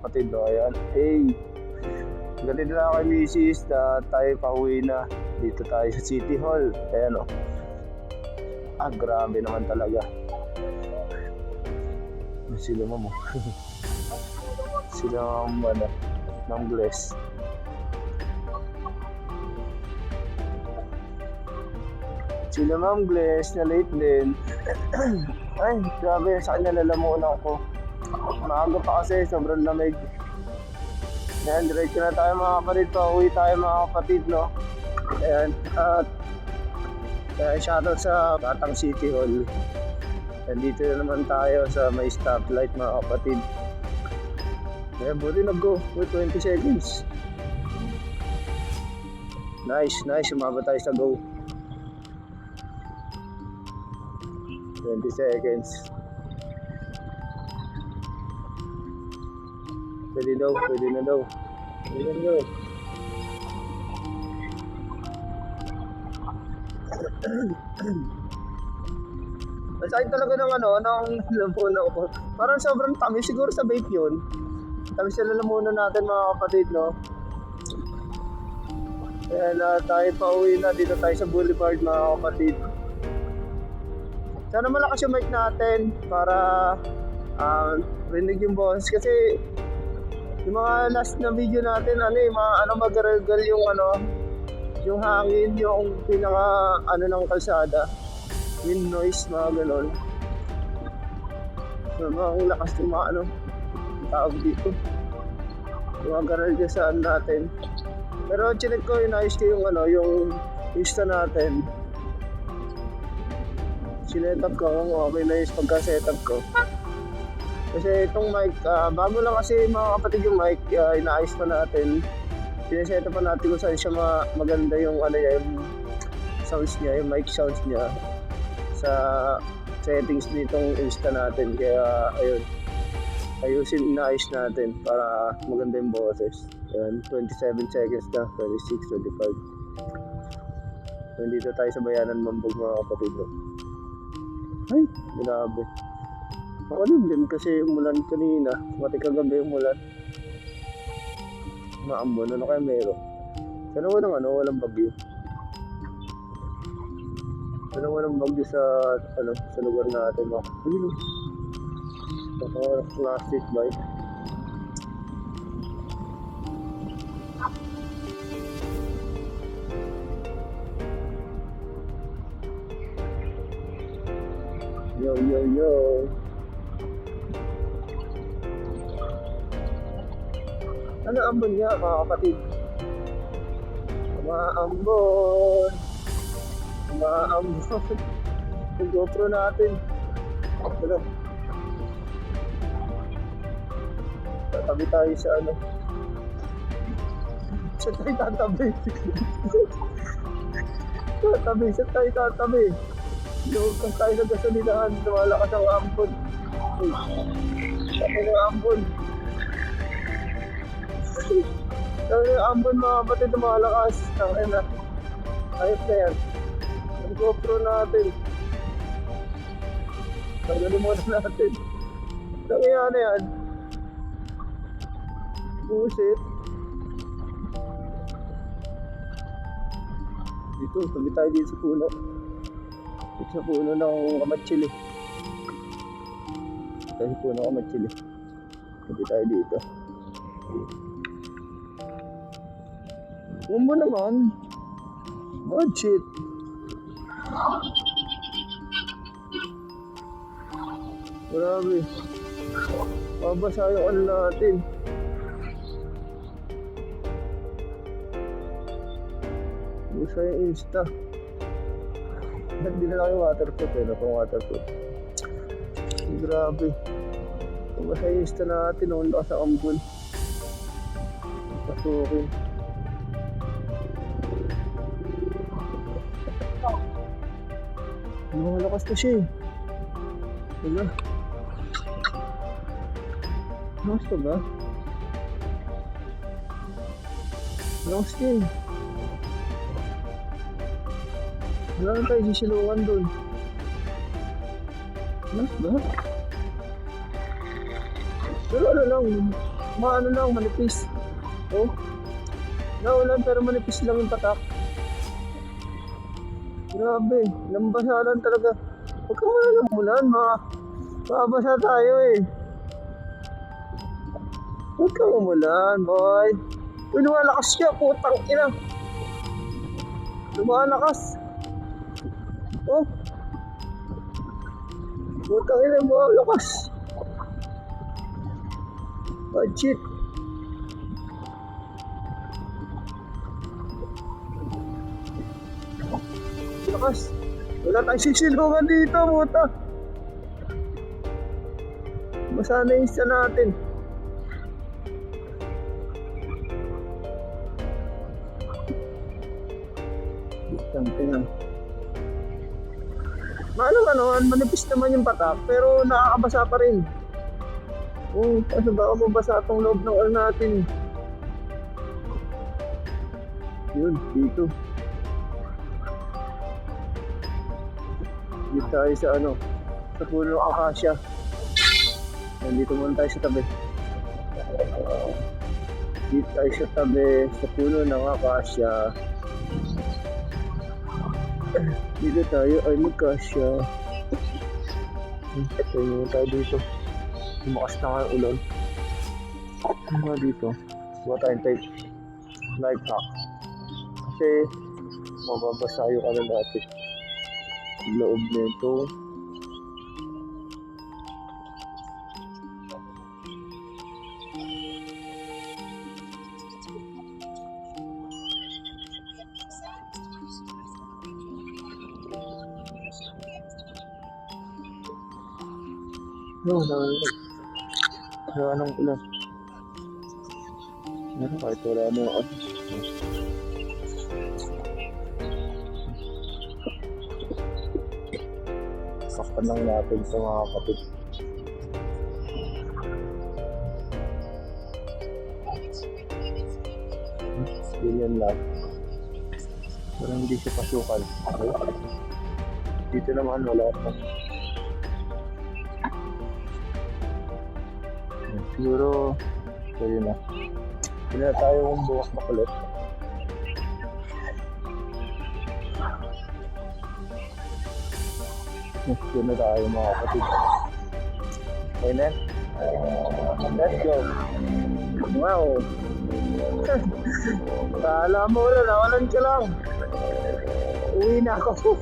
kapatid, no? Ayan. Hey! Ganito na kay Mrs. na tayo pauwi na. Dito tayo sa City Hall. Ayan, o. Grabe naman talaga. Sila mo. Sila ng Bless. Sila Ma'am Bless na late din. Ay, grabe, sa kanya lalamunan ako. Maaga pa kasi, sobrang lamig. Ayan, diretso na tayo mga kapatid. Pauwi tayo mga kapatid, no? Ayan, at shoutout sa Batang City Hall. Nandito na naman tayo sa may stoplight mga kapatid. Ayan, buti nag-go with 20 seconds. Nice, umabot tayo sa go. 20 seconds. Pwede na daw. Masakit talaga ng lalamunan ko. Parang sobrang tamis, siguro sa vape yun. Tamis sa lalamunan natin mga kapatid, no? Ayan, tayo pauwi na. Dito tayo sa Boulevard mga kapatid. Sana malakas yung mic natin para rinig yung boses. Kasi yung mga last na video natin, magagalgal yung hangin, yung pinaka ng kalsada, wind noise, mga ganon. So, mga lakas yung mga tawag dito, yung garalya saan natin. Pero chinek ko, inayos ko yung Insta natin. Sinetup ko kung okay na yung pagka-setup ko. Kasi itong mic, bago lang kasi mga kapatid yung mic, inaayos pa natin. Sinesetup pa natin kung saan siya maganda yung yung sounds niya, yung mic sounds niya sa settings nitong Insta natin. Kaya ayun, inaayos natin para maganda yung boses. Ayan, 27 seconds na, 26, 25. Nandito tayo sa Bayanan Mambog mga kapatid. Ay, grabe. Makulimlim kasi umulan kanina. Mati kagabi umulan. Maambon, ano kaya meron? Sana walang bagyo. Sana walang bagyo sa lugar natin. Plastic bike. Yo. Ano ambon niya mga kapatid? Maambon. Yung GoPro natin. Tatabi tayo sa Saan tayo tatabi? Saan tayo tatabi? Kung tayo sa gasolinahan, lumalakas ang ambon. Sabi ng ambon. Sabi ng ambon mga kapatid, lumalakas. Ayos na yan. Ang GoPro natin. Tagalin muna natin. Sabi yan. Bullshit. Dito, tabi tayo dito sa puno. Sa puno ng kamatsili. Sa puno ng kamatsili. Sabi tayo dito. Umbo naman. Bad shit. Grabe. Mabasa yung natin. Busa yung Insta. Hindi na lang yung waterproof itong waterproof. Grabe. Kumasa yung Insta natin, noon ka sa ambon. Pasukin. Malakas na siya eh. Wala. Lakas pa ba? Lakas niya eh. Wala na tayo sisilungan doon. Lakas ba? Pero ano lang, Maano lang, manipis. Oh, naulan pero manipis lang yung patak. Grabe, lambasalan talaga. Huwag ka muna ng ulan, makabasa tayo eh. Huwag kang umulan, boy. Uy, lumalakas siya, putang ina. Lumalakas. Oh. Putang ina, lumalakas. Oh, shit. Lakas. Wala tayong sisilungan dito, puta. Basa na yung isa natin. Tingnan. Manipis naman yung patak, pero nakakabasa pa rin. Oh, kasi baka mabasa itong loob ng oil natin. Yun, dito. Dito tayo sa sa puno ng akasya. Nandito muna tayo sa tabi. Dito tayo sa tabi, sa puno ng akasya. Dito tayo ay magkasya. Tayo muna tayo dito. Lumakas na nga yung ulan. Ano dito? Buha tayong tape. Life hack. Kasi mababasa yung natin. Loob nito. Anong ulan? Kahit wala na ako. Sakpan lang natin sa mga kapit. Ganyan lang. Pero hindi siya pasukan. Okay? Dito naman wala pa. Siguro, yun na. Hindi na tayo kung buwak na kulit. Yun na tayo mga kapatid. Okay na? Let's go. Wow. Kala mo wala, nawalan ka lang. Uwi na ako.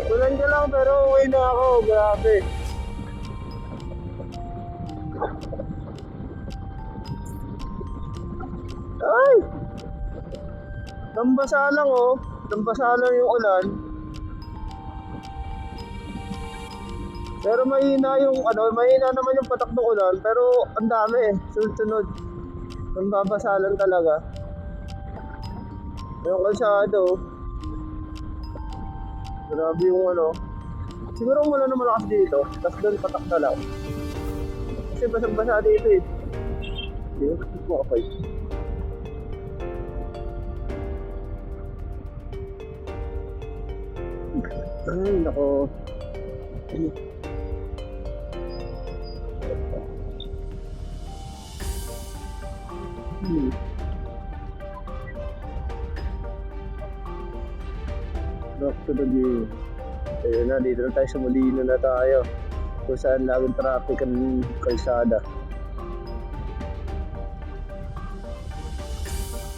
Walan ka lang pero uwi na ako. Grabe. Ay! Nambasa lang oh. Nambasa lang yung ulan. Pero mahina yung mahina naman yung patak ng ulan, pero ang dami eh. Sunod-sunod. Nambabasa lang talaga. Yung kalsado. Grabe yung siguro wala na malakas dito. Tapos doon patak na lang. Kasi basang-basa dito eh. Hindi ko okay. Ay, nako. Back to the view. Ayun na, dito na tayo sa Molino na tayo. Kung saan laging traffic ang kalsada.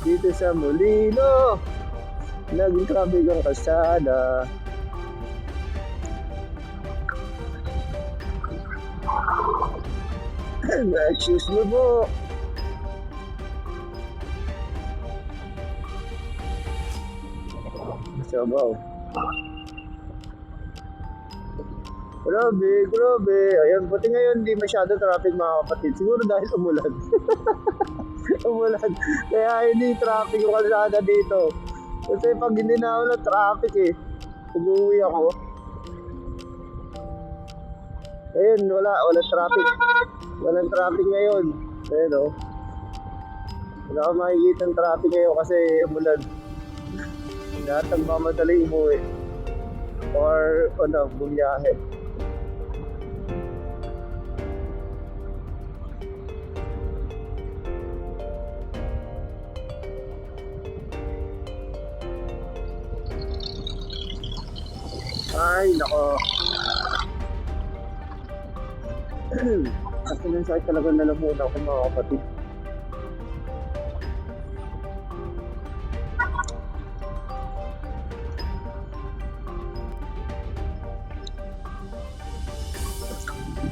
Dito sa Molino, laging traffic ang kalsada. Excuse me po. Sabaw. Grabe. Ayan, pati ngayon hindi masyado traffic mga kapatid. Siguro dahil umulan. Umulan. Kaya hindi traffic yung kalsada dito. Kasi pag hindi na ulan, traffic eh. Pag-uwi ako. Ayun, walang traffic. Walang traffic ngayon. Ayun o. Wala akong makikita ng traffic ngayon kasi umulan. Lahat ang mamadali umuwi. Or bumiyahe. Ay, nako. Kasi nang sakit talaga nalamunan ako mga kapatid.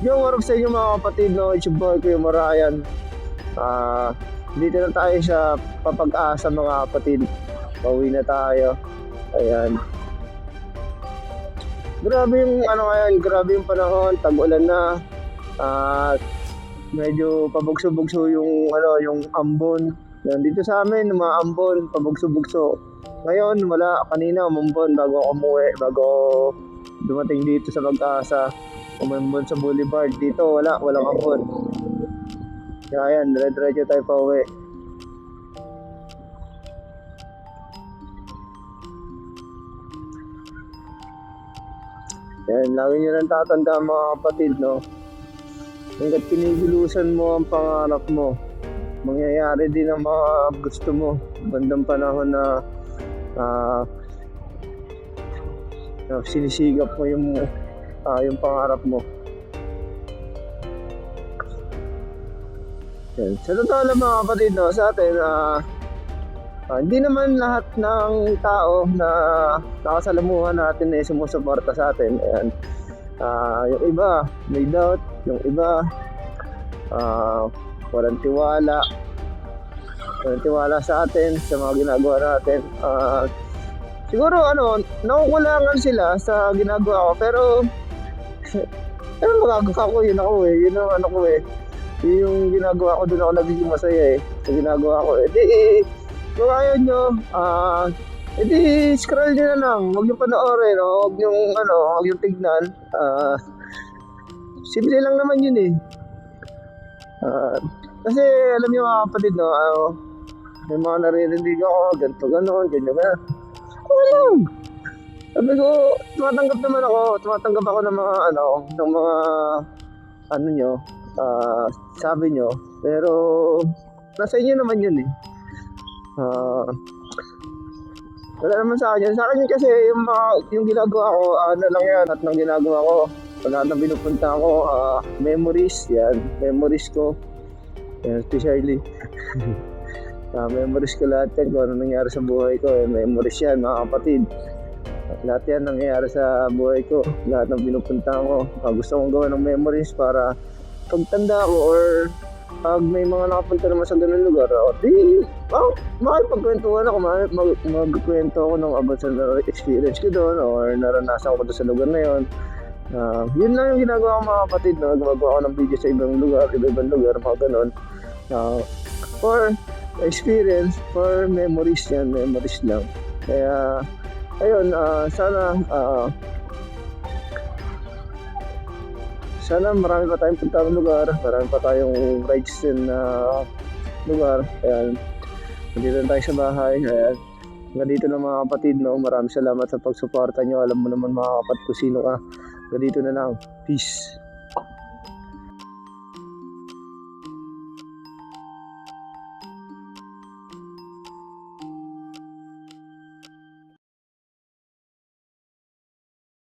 Yo, what up sa inyo mga kapatid, no? It's your boy, Kuya Marayan. Dito na tayo sa Papag-asa mga kapatid. Pauwi na tayo. Ayan. Grabe yung ano ngayon, grabe yung panahon, tag-ulan na. Medyo pabugso-bugso yung yung ambon. Yan, dito sa amin, umaambon, pabugso-bugso. Ngayon, wala. Kanina, umambon bago ako umuwi, bago dumating dito sa Pag-asa. Umambon sa Boulevard. Dito, walang ambon. Kaya yan, dire-diretso tayo pa uwi. Yan, lagi nyo lang tatanda mga kapatid, no? Hanggat kinikilusan mo ang pangarap mo, mangyayari din ang mga gusto mo. Bandang panahon na sinisigap mo yung pangarap mo. Yan. Sa totoo lang mga kapatid, no, sa atin, hindi naman lahat ng tao na nakasalamuhan natin ay sumusuporta sa atin. Ayan. Yung iba may doubt, yung iba walang tiwala sa atin, sa mga ginagawa natin. Siguro nakukulangan sila sa ginagawa ko, pero magagawa ko, yun ako eh, yun ang ko eh, yung ginagawa ko, doon ako nagiging masaya eh, sa ginagawa ko. Kung ayaw nyo, scroll nyo na lang, huwag nyo panoorin, huwag nyo tignan. Simple lang naman yun eh. Kasi alam nyo mga kapatid, no, may mga naririnig ako, ganito, ganyan. Okay lang. Sabi ko, tumatanggap ako ng mga nyo, sabi nyo, pero nasa inyo naman yun eh. Wala naman sa akin kasi yung ginagawa ko, lang yan, at nang ginagawa ko, lahat ng pinupunta ko, memories ko, yan, especially. Memories ko lahat yan, kung ano nangyari sa buhay ko, memories yan mga kapatid. Lahat yan nangyayari sa buhay ko, lahat ng pinupunta ko, gusto kong gawa ng memories para pagtanda ko, or pag may mga nakapunta naman sa ganun lugar, makipagkwentuhan ako, magkwento ako ng about sa experience ko doon, or naranasan ko doon sa lugar na yun. Yun lang yung ginagawa ko mga kapatid, no? Gumagawa ako ng video sa ibang lugar, mga ganun. For experience, for memories yan, memories lang. Kaya, ayun, sana marami pa tayong puntang lugar, marami pa tayong rides din na lugar. Ayan, nandito na tayo sa bahay. Ayan, hanggang dito na mga kapatid, no? Maraming salamat sa pagsuporta nyo. Alam mo naman mga kapatid kung sino ka. Hanggang dito na lang. Peace.